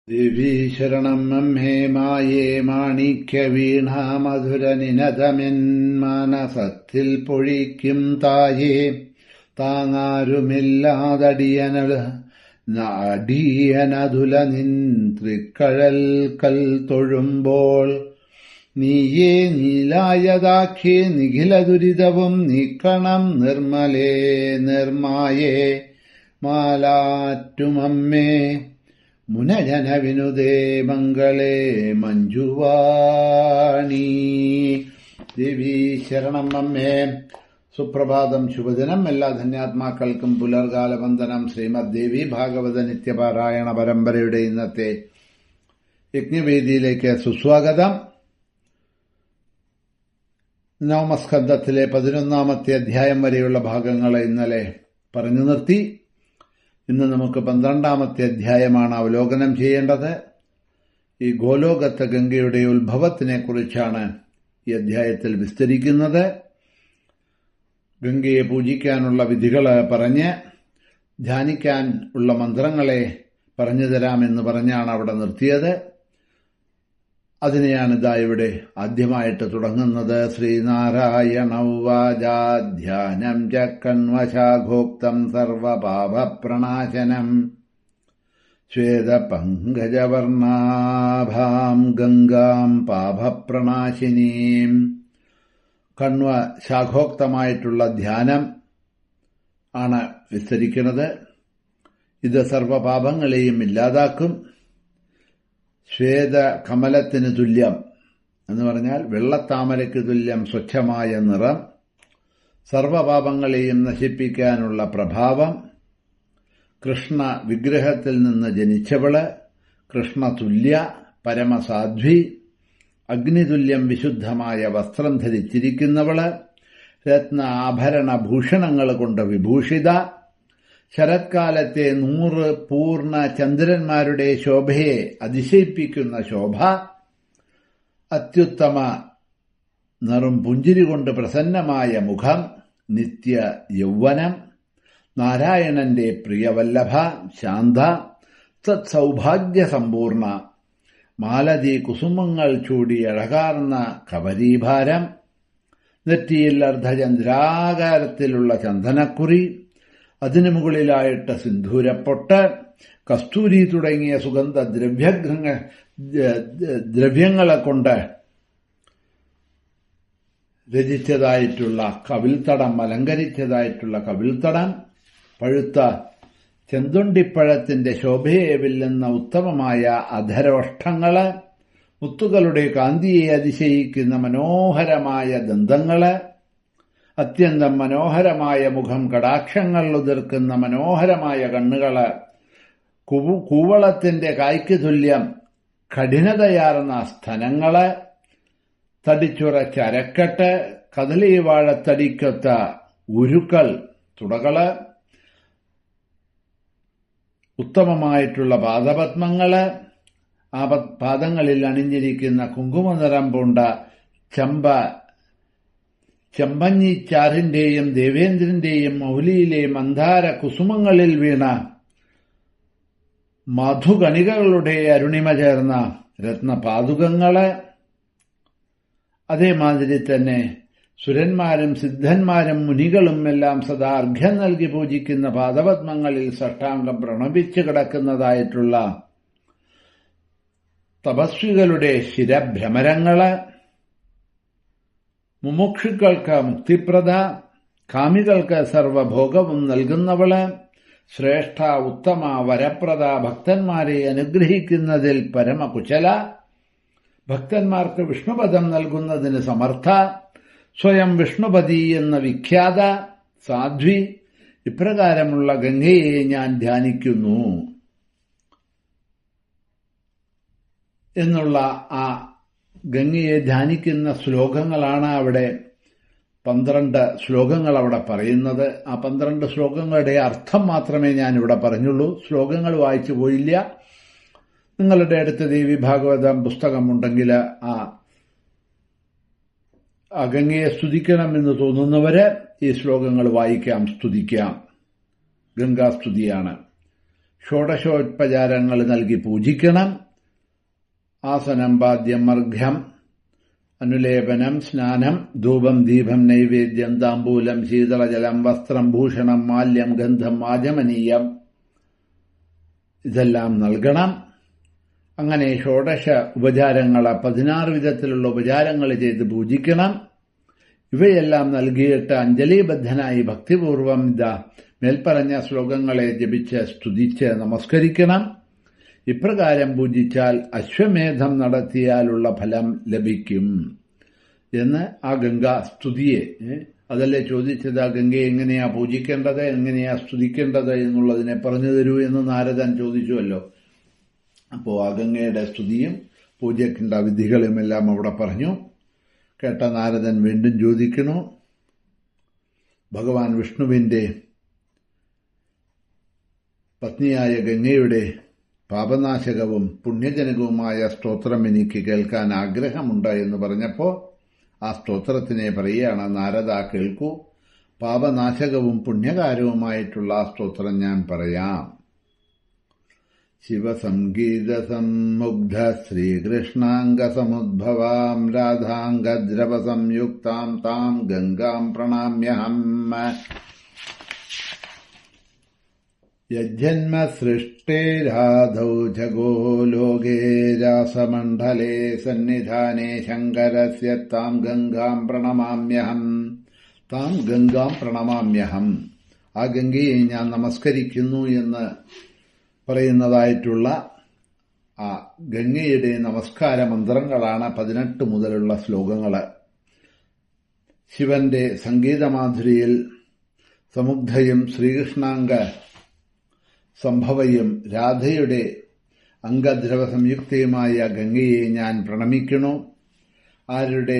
ദേവീ ശരണം അമ്മേ മായേ മാണിക്യവീണാമധുരനിനതമെൻ മനസത്തിൽ പൊഴിക്കും തായേ താങ്ങാരുമില്ലാതടിയനതുല നിൻ തൃക്കഴൽ കൽ തൊഴുമ്പോൾ നീയേ നീലായതാഖ്യേ നിഖില ദുരിതവും നീക്കണം നിർമ്മലേ നിർമായേ മാലാറ്റുമമ്മേ മുനജനവിനുദേ മംഗളേ മഞ്ജുവാണി. ദേവീ ശരണം അമ്മേ. സുപ്രഭാതം, ശുഭദിനം. എല്ലാ ധന്യാത്മാക്കൾക്കും പുലർകാല വന്ദനം. ശ്രീമദ് ദേവി ഭാഗവത നിത്യപാരായണ പരമ്പരയുടെ ഇന്നത്തെ യജ്ഞവേദിയിലേക്ക് സുസ്വാഗതം. നവമസ്കന്ധത്തിലെ 11-ാമത്തെ അധ്യായം വരെയുള്ള ഭാഗങ്ങൾ ഇന്നലെ പറഞ്ഞു നിർത്തി. ഇന്ന് നമുക്ക് 12-ാമത്തെ അധ്യായമാണ് അവലോകനം ചെയ്യേണ്ടത്. ഈ ഗോലോകത്തെ ഗംഗയുടെ ഉത്ഭവത്തിനെ കുറിച്ചാണ് ഈ അധ്യായത്തിൽ വിസ്തരിക്കുന്നത്. ഗംഗയെ പൂജിക്കാനുള്ള വിധികൾ പറഞ്ഞ് ധ്യാനിക്കാൻ ഉള്ള മന്ത്രങ്ങളെ പറഞ്ഞു തരാമെന്ന് പറഞ്ഞാണ് അവിടെ നിർത്തിയത്. അതിനെയാണ് ഇതാ ഇവിടെ ആദ്യമായിട്ട് തുടങ്ങുന്നത്. ശ്രീനാരായണ ഉവാച ധ്യാനം ചക്കൺവശാഘോക്തം സർവപാപപ്രണാശനം ശ്വേതപങ്കജവർണാഭാം ഗംഗാം പാപപ്രണാശിനീം. കണ്വശാഖോക്തമായിട്ടുള്ള ധ്യാനം ആണ് വിസ്തരിക്കുന്നത്. ഇത് സർവപാപങ്ങളെയും ഇല്ലാതാക്കും. ശ്വേത കമലത്തിന് തുല്യം എന്ന് പറഞ്ഞാൽ വെള്ളത്താമരയ്ക്ക് തുല്യം സ്വച്ഛമായ നിറം, സർവപാപങ്ങളെയും നശിപ്പിക്കാനുള്ള പ്രഭാവം, കൃഷ്ണ വിഗ്രഹത്തിൽ നിന്ന് ജനിച്ചവള്, കൃഷ്ണതുല്യ പരമസാധ്വി, അഗ്നിതുല്യം വിശുദ്ധമായ വസ്ത്രം ധരിച്ചിരിക്കുന്നവള്, രത്ന ആഭരണ ഭൂഷണങ്ങൾ കൊണ്ട് വിഭൂഷിത, ശരത്കാലത്തെ 100 പൂർണ്ണ ചന്ദ്രന്മാരുടെ ശോഭയെ അതിശയിപ്പിക്കുന്ന ശോഭ, അത്യുത്തമ നറും പുഞ്ചിരി കൊണ്ട് പ്രസന്നമായ മുഖം, നിത്യ യൗവനം, നാരായണന്റെ പ്രിയവല്ലഭ, ശാന്ത, സത്സൗഭാഗ്യസമ്പൂർണ, മാലതി കുസുമങ്ങൾ ചൂടി അഴകാർന്ന കവരീഭാരം, നെറ്റിയിൽ അർദ്ധചന്ദ്രാകാരത്തിലുള്ള ചന്ദനക്കുറി, അതിനു മുകളിലായിട്ട് സിന്ധൂരപ്പൊട്ട്, കസ്തൂരി തുടങ്ങിയ സുഗന്ധ ദ്രവ്യങ്ങളെ കൊണ്ട് രചിച്ചതായിട്ടുള്ള കവിൽത്തടം, അലങ്കരിച്ചതായിട്ടുള്ള കവിൽത്തടം, പഴുത്ത ചെന്തുണ്ടിപ്പഴത്തിന്റെ ശോഭയെ വെല്ലുന്ന ഉത്തമമായ അധരോഷ്ഠങ്ങള്, മുത്തുകളുടെ കാന്തിയെ അതിശയിക്കുന്ന മനോഹരമായ ദന്തങ്ങള്, അത്യന്തം മനോഹരമായ മുഖം, കടാക്ഷങ്ങൾ ഉതിർക്കുന്ന മനോഹരമായ കണ്ണുകള്, കൂവളത്തിന്റെ കായ്ക്ക് തുല്യം കഠിനതയാർന്ന സ്തനങ്ങള്, തടിച്ചുറച്ച അരക്കെട്ട്, കദളീവാഴത്തടിക്കൊത്ത ഉരുക്കൾ തുടകള്, ഉത്തമമായിട്ടുള്ള പാദപത്മങ്ങള്, ആ പാദങ്ങളിൽ അണിഞ്ഞിരിക്കുന്ന കുങ്കുമനിറം പൂണ്ട ചെമ്പഞ്ഞിച്ചാറിന്റെയും ദേവേന്ദ്രന്റെയും മൗലിയിലെ മന്ദാര കുസുമങ്ങളിൽ വീണ മധുകണികകളുടെ അരുണിമ ചേർന്ന രത്നപാതുകങ്ങള്, അതേമാതിരി തന്നെ സുരന്മാരും സിദ്ധന്മാരും മുനികളും എല്ലാം സദാ അർഘ്യം നൽകി പൂജിക്കുന്ന പാദപത്മങ്ങളിൽ സഷ്ടാംഗം പ്രണമിച്ചു കിടക്കുന്നതായിട്ടുള്ള തപസ്വികളുടെ ശിരഭ്രമരങ്ങള്, മുമുക്ഷുക്കൾക്ക് മുക്തിപ്രദ, കാമികൾക്ക് സർവഭോഗവും നൽകുന്നവള്, ശ്രേഷ്ഠ ഉത്തമ വരപ്രദ, ഭക്തന്മാരെ അനുഗ്രഹിക്കുന്നതിൽ പരമകുശല, ഭക്തന്മാർക്ക് വിഷ്ണുപദം നൽകുന്നതിന് സമർത്ഥ, സ്വയം വിഷ്ണുപതി എന്ന വിഖ്യാത സാധ്വി, ഇപ്രകാരമുള്ള ഗംഗയെ ഞാൻ ധ്യാനിക്കുന്നു എന്നുള്ള ആ ഗംഗയെ ധ്യാനിക്കുന്ന ശ്ലോകങ്ങളാണ് അവിടെ 12 ശ്ലോകങ്ങൾ അവിടെ പറയുന്നത്. ആ 12 ശ്ലോകങ്ങളുടെ അർത്ഥം മാത്രമേ ഞാനിവിടെ പറഞ്ഞുള്ളൂ. ശ്ലോകങ്ങൾ വായിച്ചു പോയില്ല. നിങ്ങളുടെ അടുത്ത് ദേവി ഭാഗവതം പുസ്തകമുണ്ടെങ്കിൽ ആ ഗംഗയെ സ്തുതിക്കണമെന്ന് തോന്നുന്നവര് ഈ ശ്ലോകങ്ങൾ വായിക്കാം, സ്തുതിക്കാം. ഗംഗാസ്തുതിയാണ്. ഷോഡശോപചാരങ്ങൾ നൽകി പൂജിക്കണം. ആസനം, പാദ്യം, അർഘ്യം, അനുലേപനം, സ്നാനം, ധൂപം, ദീപം, നൈവേദ്യം, താംബൂലം, ശീതളജലം, വസ്ത്രം, ഭൂഷണം, മാല്യം, ഗന്ധം, ആചമനീയം ഇതെല്ലാം നൽകണം. അങ്ങനെ ഷോഡശ ഉപചാരങ്ങളെ 16 വിധത്തിലുള്ള ഉപചാരങ്ങൾ ചെയ്ത് പൂജിക്കണം. ഇവയെല്ലാം നൽകിയിട്ട് അഞ്ജലിബദ്ധനായി ഭക്തിപൂർവം മേൽപ്പറഞ്ഞ ശ്ലോകങ്ങളെ ജപിച്ച് സ്തുതിച്ച് നമസ്കരിക്കണം. ഇപ്രകാരം പൂജിച്ചാൽ അശ്വമേധം നടത്തിയാലുള്ള ഫലം ലഭിക്കും എന്ന് ആ ഗംഗാ സ്തുതിയെ അതല്ലേ ചോദിച്ചത്. ആ ഗംഗയെ എങ്ങനെയാ പൂജിക്കേണ്ടത്, എങ്ങനെയാ സ്തുതിക്കേണ്ടത് എന്നുള്ളതിനെ പറഞ്ഞു തരൂ എന്ന് നാരദൻ ചോദിച്ചുവല്ലോ. അപ്പോൾ ആ ഗംഗയുടെ സ്തുതിയും പൂജയ്ക്കുണ്ട വിധികളുമെല്ലാം അവിടെ പറഞ്ഞു. കേട്ട നാരദൻ വീണ്ടും ചോദിക്കുന്നു, ഭഗവാൻ വിഷ്ണുവിന്റെ പത്നിയായ ഗംഗയുടെ പാപനാശകവും പുണ്യജനകവുമായ സ്തോത്രം എനിക്ക് കേൾക്കാൻ ആഗ്രഹമുണ്ട് എന്ന് പറഞ്ഞപ്പോൾ ആ സ്തോത്രത്തിനെ പറയുകയാണ്, നാരദ കേൾക്കൂ, പാപനാശകവും പുണ്യകാരവുമായിട്ടുള്ള ആ സ്തോത്രം ഞാൻ പറയാം. ശിവസംഗീത സമ്മുഗ്ധ ശ്രീകൃഷ്ണാംഗസമുദ്ഭവാം രാധാംഗദ്രവ സംയുക്താം താം ഗംഗാം പ്രണാമ്യഹം. യജ്ജന്മ സൃഷ്ടേരാധൗ ജഗോ ലോകേ രാസമണ്ഡലേ സന്നിധാനേ ശങ്കരസ്യ താം ഗംഗാം പ്രണമാമ്യഹം. താം ഗംഗാം പ്രണമാമ്യഹം. ആ ഗംഗയെ ഞാൻ നമസ്കരിക്കുന്നു എന്ന് പറയുന്നതായിട്ടുള്ള ആ ഗംഗയുടെ നമസ്കാര മന്ത്രങ്ങളാണ് 18 മുതലുള്ള ശ്ലോകങ്ങൾ. ശിവന്റെ സംഗീതമാധുരിയിൽ സമുഗ്ധയും ശ്രീകൃഷ്ണാംഗ സംഭവയും രാധയുടെ അംഗദ്രവ സംയുക്തയുമായ ഗംഗയെ ഞാൻ പ്രണമിക്കുന്നു. ആരുടെ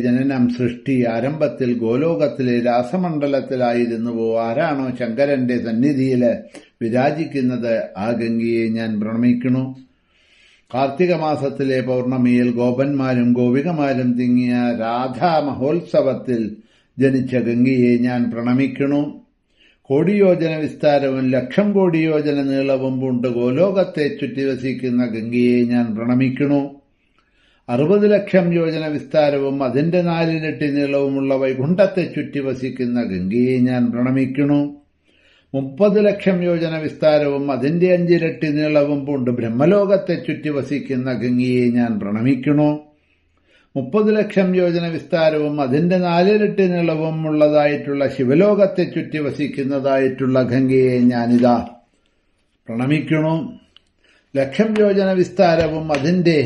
ജനനം സൃഷ്ടി ആരംഭത്തിൽ ഗോലോകത്തിലെ രാസമണ്ഡലത്തിലായിരുന്നുവോ, ആരാണോ ശങ്കരന്റെ സന്നിധിയിൽ വിരാജിക്കുന്നത്, ആ ഗംഗയെ ഞാൻ പ്രണമിക്കുന്നു. കാർത്തിക മാസത്തിലെ പൗർണമിയിൽ ഗോപന്മാരും ഗോപികമാരും തിങ്ങിയ രാധാ മഹോത്സവത്തിൽ ജനിച്ച ഗംഗയെ ഞാൻ പ്രണമിക്കുന്നു. കോടിയോജന വിസ്താരവും 1,00,000 കോടിയോജന നീളവും കൊണ്ട് ഗോലോകത്തെ ചുറ്റിവസിക്കുന്ന ഗംഗയെ ഞാൻ പ്രണമിക്കുന്നു. 60 ലക്ഷം യോജന വിസ്താരവും അതിന്റെ 4 ഇരട്ടി നീളവുമുള്ള വൈകുണ്ഠത്തെ ചുറ്റിവസിക്കുന്ന ഗംഗയെ ഞാൻ പ്രണമിക്കുന്നു. 30 ലക്ഷം യോജന വിസ്താരവും അതിന്റെ 5 ഇരട്ടി നീളവും കൊണ്ട് ബ്രഹ്മലോകത്തെ ചുറ്റിവസിക്കുന്ന ഗംഗയെ ഞാൻ പ്രണമിക്കുന്നു. 30 ലക്ഷം യോജന വിസ്താരവും അതിന്റെ 4 ഇരട്ടി നീളവും ഉള്ളതായിട്ടുള്ള ശിവലോകത്തെ ചുറ്റിവസിക്കുന്നതായിട്ടുള്ള ഗംഗയെ ഞാനിതാ പ്രണമിക്കുന്നു. 1,00,000 യോജന വിസ്താരവും അതിന്റെ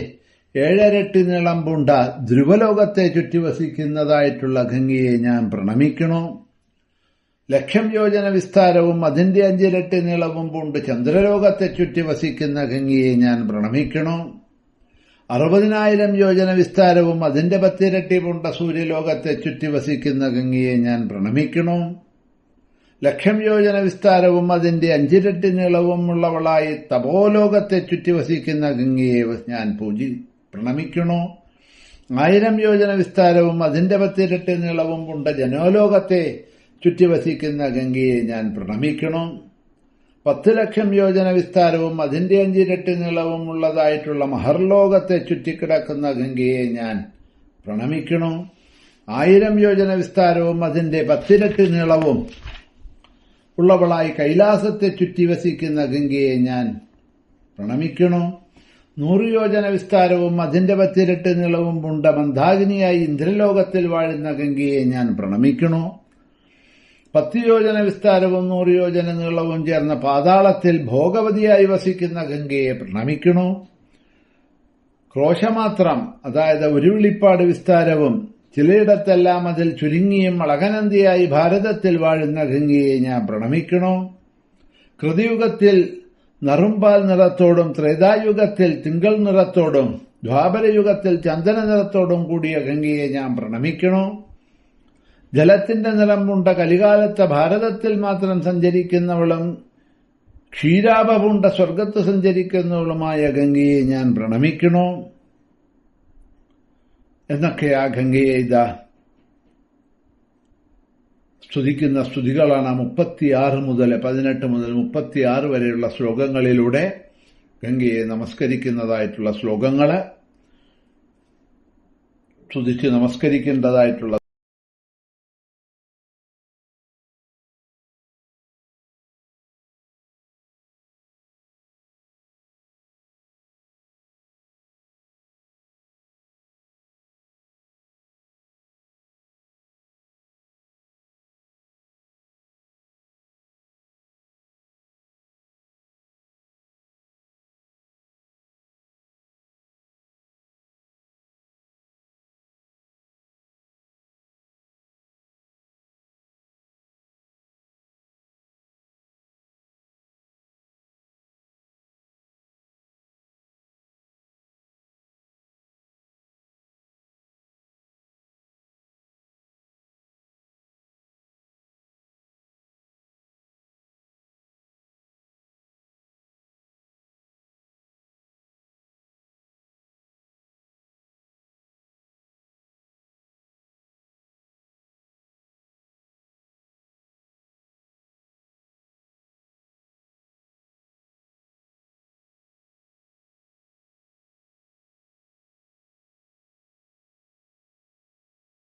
7 ഇരട്ടി നീളം പൂണ്ട ധ്രുവലോകത്തെ ചുറ്റിവസിക്കുന്നതായിട്ടുള്ള ഗംഗയെ ഞാൻ പ്രണമിക്കുന്നു. 1,00,000 യോജന വിസ്താരവും അതിന്റെ 5 ഇരട്ടി നീളവും പൂണ്ട് ചന്ദ്രലോകത്തെ ചുറ്റിവസിക്കുന്ന ഗംഗയെ ഞാൻ പ്രണമിക്കുന്നു. 60,000 യോജന വിസ്താരവും അതിന്റെ 10 ഇരട്ടി പൂണ്ട സൂര്യലോകത്തെ ചുറ്റിവസിക്കുന്ന ഗംഗയെ ഞാൻ പ്രണമിക്കുന്നു. 1,00,000 യോജന വിസ്താരവും അതിന്റെ 5 ഇരട്ടി നീളവും ഉള്ളവളായി തപോലോകത്തെ ചുറ്റിവസിക്കുന്ന ഗംഗയെ ഞാൻ പ്രണമിക്കുന്നു. 1000 യോജന വിസ്താരവും അതിന്റെ 10 ഇരട്ടി നീളവും പൂണ്ട ജനോലോകത്തെ ചുറ്റിവസിക്കുന്ന ഗംഗയെ ഞാൻ പ്രണമിക്കുന്നു. 10 ലക്ഷം യോജന വിസ്താരവും അതിന്റെ 5 ഇരട്ടി നീളവും ഉള്ളതായിട്ടുള്ള മഹർലോകത്തെ ചുറ്റിക്കിടക്കുന്ന ഗംഗയെ ഞാൻ പ്രണമിക്കുന്നു. 1000 യോജന വിസ്താരവും അതിന്റെ 10 ഇരട്ടി നീളവും ഉള്ളവളായി കൈലാസത്തെ ചുറ്റിവസിക്കുന്ന ഗംഗയെ ഞാൻ പ്രണമിക്കുന്നു. 100 യോജന വിസ്താരവും അതിന്റെ 10 ഇരട്ടി നീളവും പൂണ്ട മന്ദാകിനിയായി ഇന്ദ്രലോകത്തിൽ വാഴുന്ന ഗംഗയെ ഞാൻ പ്രണമിക്കുന്നു. 10 യോജന വിസ്താരവും 100 യോജന നീളവും ചേർന്ന പാതാളത്തിൽ ഭോഗവതിയായി വസിക്കുന്ന ഗംഗയെ പ്രണമിക്കുന്നു. ക്രോശമാത്രം, അതായത് ഒരു വിളിപ്പാട് വിസ്താരവും ചിലയിടത്തെല്ലാം അതിൽ ചുരുങ്ങിയും അളകനന്ദിയായി ഭാരതത്തിൽ വാഴുന്ന ഗംഗയെ ഞാൻ പ്രണമിക്കുന്നു. കൃതിയുഗത്തിൽ നറുമ്പാൽ നിറത്തോടും ത്രേതായുഗത്തിൽ തിങ്കൾ നിറത്തോടും ദ്വാപരയുഗത്തിൽ ചന്ദന നിറത്തോടും കൂടിയ ഗംഗയെ ഞാൻ പ്രണമിക്കുന്നു. ജലത്തിന്റെ നിറം പൂണ്ട കലികാലത്തെ ഭാരതത്തിൽ മാത്രം സഞ്ചരിക്കുന്നവളും ക്ഷീരാഭ പൂണ്ട സ്വർഗത്ത് സഞ്ചരിക്കുന്നവളുമായ ഗംഗയെ ഞാൻ പ്രണമിക്കുന്നു എന്നൊക്കെ ആ ഗംഗയെ ഇതാ സ്തുതിക്കുന്ന സ്തുതികളാണ് 36 മുതൽ 18 മുതൽ 36 വരെയുള്ള ശ്ലോകങ്ങളിലൂടെ ഗംഗയെ നമസ്കരിക്കുന്നതായിട്ടുള്ള ശ്ലോകങ്ങള്, സ്തുതിച്ച് നമസ്കരിക്കേണ്ടതായിട്ടുള്ള